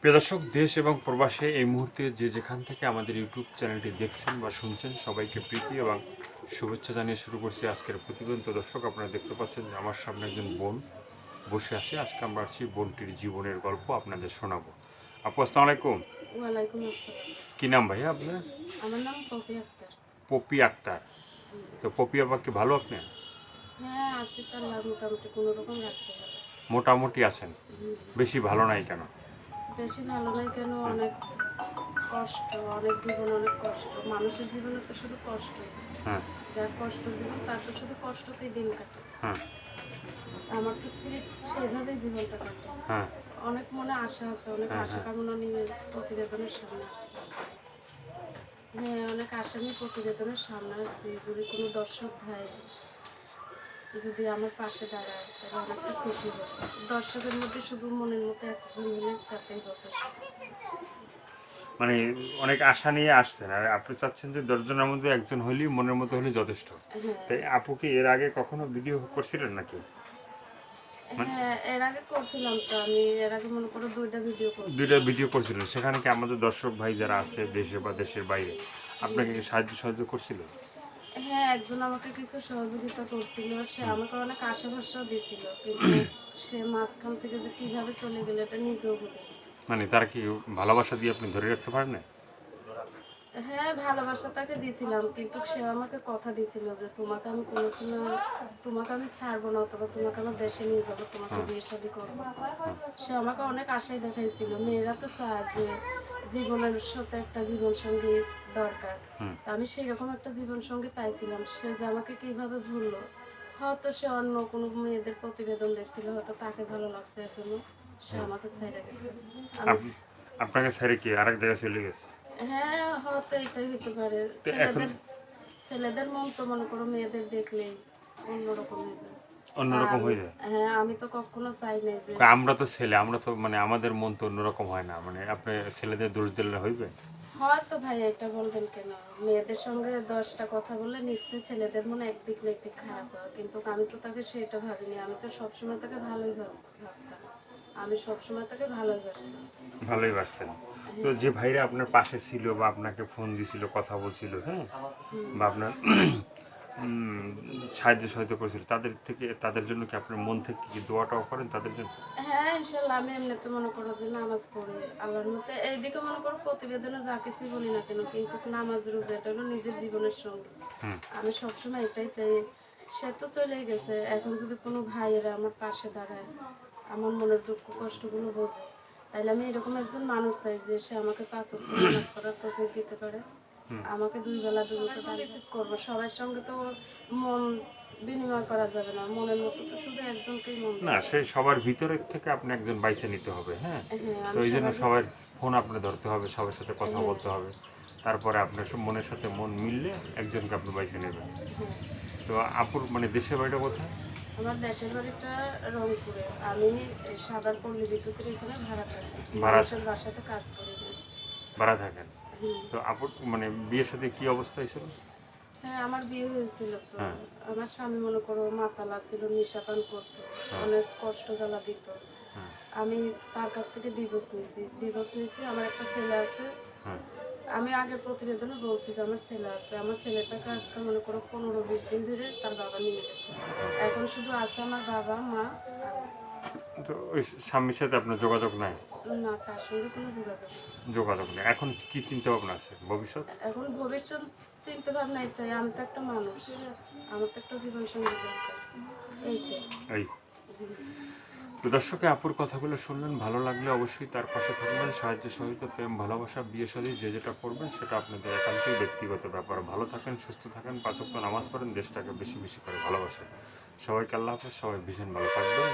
প্রিয় দর্শক, দেশ এবং প্রবাসে এই মুহূর্তে যে যেখান থেকে আমাদের ইউটিউব চ্যানেলটি দেখছেন বা শুনছেন, সবাইকে প্রীতি এবং শুভেচ্ছা জানিয়ে শুরু করছি আজকের প্রতিবেদন। তো দর্শক, আপনারা দেখতে পাচ্ছেন যে আমার সামনে একজন বোন বসে আছে। আজকে আমরা আসছি বোনটির জীবনের গল্প আপনাদের শোনাবো। আপু, আসসালামু আলাইকুম। ওয়ালাইকুম আসসালাম। কী নাম ভাইয়া আপনার? আমার নাম পপি আক্তার। পপি আক্তার। তো পপি আপা কি ভালো আপনি? হ্যাঁ, আছি তো, আল্লাহ মোটামুটি কোনো রকম রাখছে ভালো। মোটামুটি আছেন? বেশি ভালো নাই কেন? বেশি ভালো নাই কেন, অনেক কষ্ট, অনেক জীবন, অনেক কষ্ট। মানুষের জীবনে তো শুধু কষ্ট। হ্যাঁ যার কষ্ট জীবন তার তো শুধু কষ্টতেই দিন কাটে। হ্যাঁ আমার তো ঠিক সেভাবেই জীবনটা কাটে। হ্যাঁ অনেক মনে আশা আছে, অনেক আশা কামনা নিয়ে প্রতিবেদনের সামনে আসছে। হ্যাঁ, অনেক আশা নিয়ে প্রতিবেদনের সামনে আসছি। যদি কোনো দর্শক ভাই যদি আমার পাশে দাঁড়ায় তাহলে অনেকটা খুশি হব। দর্শকের মধ্যে শুধু মনের মতো একজন হলে তাতেই যথেষ্ট। মানে অনেক আশা নিয়ে আসছেন, আর আপনি চাচ্ছেন যে 10 জনের মধ্যে একজন হলেই মনের মতো হলে যথেষ্ট। তাই আপু কি এর আগে কখনো ভিডিও করছিলেন নাকি? হ্যাঁ, এর আগে করছিলাম তো, আমি এর আগে মনে করো দুইটা দুইটা ভিডিও করছিলেন, সেখানে কি আমাদের দর্শক ভাই যারা আছে দেশে বা দেশের বাইরে আপনাকে কি সাহায্য করছিল? হ্যাঁ, একজন আমাকে কিছু সহযোগিতা করছিল, সে আমাকে অনেক আশা ভরসাও দিয়েছিল, কিন্তু সে মাঝখান থেকে যে কিভাবে চলে গেল এটা নিজেও বুঝি। মানে তারা কি ভালোবাসা দিয়ে আপনি ধরে রাখতে পারেন না? হ্যাঁ, ভালোবাসা তাকে দিয়েছিলাম, কিন্তু সে আমাকে কথা দিয়েছিল যে তোমাকে আমি কোনোসময়, তোমাকে আমি ছাড়বো না, অথবা তোমাকে আমার দেশে নিয়ে যাবো, তোমাকে বিয়ে শাদী করবো। সে আমাকে অনেক আশাই দেখাইছিল। মেয়েরা তো চায় যে জীবনের সাথে একটা জীবন সঙ্গী দরকার। তা আমি সেরকম একটা জীবন সঙ্গী পাইছিলাম। সে যে আমাকে কিভাবে ভুললো, হয়তো সে অন্য কোনো মেয়েদের প্রতিবেদন দেখছিল, হয়তো তাকে ভালো লাগছে, এর জন্য সে আমাকে ছেড়ে গেছে। আমি আপনাকে ছেড়ে কি আরেক জায়গায় চলে গেছে? হ্যাঁ, হয়তো এটাই হতে পারে। তো এখন ছেলেদের মন তো মনে করো মেয়েদের দেখলেই অন্যরকম হয়ে যায়। অন্যরকম হয়ে যায়। হ্যাঁ, আমি তো কখনো চাই নাই যে, আমরা তো ছেলে, আমরা তো মানে আমাদের মন তো অন্যরকম হয় না। মানে আপনি ছেলেদের দোষ দিলে হইবে? হয়তো ভাই এটা বলবেন কেন, মেয়েদের সঙ্গে 10টা কথা বললে নিশ্চয়ই ছেলেদের মনে একদিক না একদিক খারাপ হয়, কিন্তু আমি তো তাকে সেটা ভাবিনি। আমি তো সবসময় তাকে ভালোই ভাবতাম। আমি সবসময় তাকে ভালোই বাসতাম। ভালোই বাসতেন। তো যে ভাইরা আপনার পাশে ছিল বা আপনাকে ফোন দিছিল, কথা বলছিল, হ্যাঁ, বা আপনার উম, সাহায্য করেছিল, তাদের জন্য কি আপনার মন থেকে কি দোয়াটাও করেন তাদের জন্য? হ্যাঁ, ইনশাল্লাহ আমি এমনিতে মনে করো যে নামাজ পড়ি আল্লাহর মতে। এইদিকে মনে করো প্রতিবেদনে যা কিছুই বলি না কেন, কিন্তু নামাজ রোজা এটা হলো নিজের জীবনের সঙ্গে। আমি সবসময় এটাই চাই। সে তো চলেই গেছে, এখন যদি কোনো ভাইয়েরা আমার পাশে দাঁড়ায়, আমার মনের দুঃখ কষ্টগুলো বোঝে, তাইলে আমি এরকম একজন মানুষ চাই যে সে আমাকে 5 ওয়াক্ত নামাজ পড়ার তৌফিক দিতে পারে, আমাকে 2 বেলা 2 মুঠো ডাল রিসিভ করবো। সবার সঙ্গে তো মন বিনিময় করা যাবে না, মনের মতো তো শুধু একজনকেই মন না, দেওয়া সেই সবার ভিতরে থেকে আপনি একজন বাইছে নিতে হবে, হ্যাঁ। যায়। হ্যাঁ, তো আমি এই জন্য সবার সবার ফোন আপনি ধরতে হবে, সবার সাথে কথা বলতে হবে, তারপরে আপনার সব মনের সাথে মন মিললে একজনকে আপনি বাইছে নেবেন। হ্যাঁ। তো আপুর মানে দেশের বাড়িটা কোথায়? আমার দেশের বাড়িটা রংপুরে। আমি এই সাভার পল্লী বিদ্যুতের এখানে ভাড়া থাকি, ভাড়া মানুষের বাসাতে কাজ করি না। ভাড়া থাকেন? হুম। তো আপুর মানে বিয়ের সাথে কি অবস্থা হয়েছিল? হ্যাঁ, আমার বিয়ে হয়েছিল তো। হ্যাঁ। আমার স্বামী মনে করো মাতালা ছিল, নেশাপান করতো, অনেক কষ্ট জ্বালা দিত। আমি তার কাছ থেকে ডিভোর্স নিয়েছি। আমার একটা ছেলে আছে। হ্যাঁ। আমি আগের প্রতিবেদনে বলছি যে আমার ছেলে আছে। আমার ছেলেটাকে আজকে মনে করো 15-20 দিন ধরে তার বাবা নিয়ে গেছে। এখন শুধু আছে আমার বাবা, মা আর তো ওই স্বামীর সাথে আপনার যোগাযোগ নাই? না, তার সঙ্গে কোনো যোগাযোগ নেই। যোগাযোগ নেই। এখন কি চিন্তা ভাবনা আছে ভবিষ্যৎ? এখন ভবিষ্যৎ চিন্তা ভাবনা এটাই, আমি তো একটা মানুষ, আমার তো একটা জীবন সঙ্গী দরকার, এইটাই। এই তো দর্শকে আপুর কথাগুলো শুনলেন, ভালো লাগলে অবশ্যই তার পাশে থাকবেন। সাহায্য সহযোগিতা, প্রেম, ভালোবাসা, বিয়ে শাদী যে যেটা করবেন সেটা আপনাদের একান্তই ব্যক্তিগত ব্যাপার। ভালো থাকেন, সুস্থ থাকেন, 5 ওয়াক্ত নামাজ পড়েন, দেশটাকে বেশি বেশি করে ভালোবাসেন। সবাইকে আল্লাহ হাফেজ, সবাই ভীষণ ভালো থাকবেন।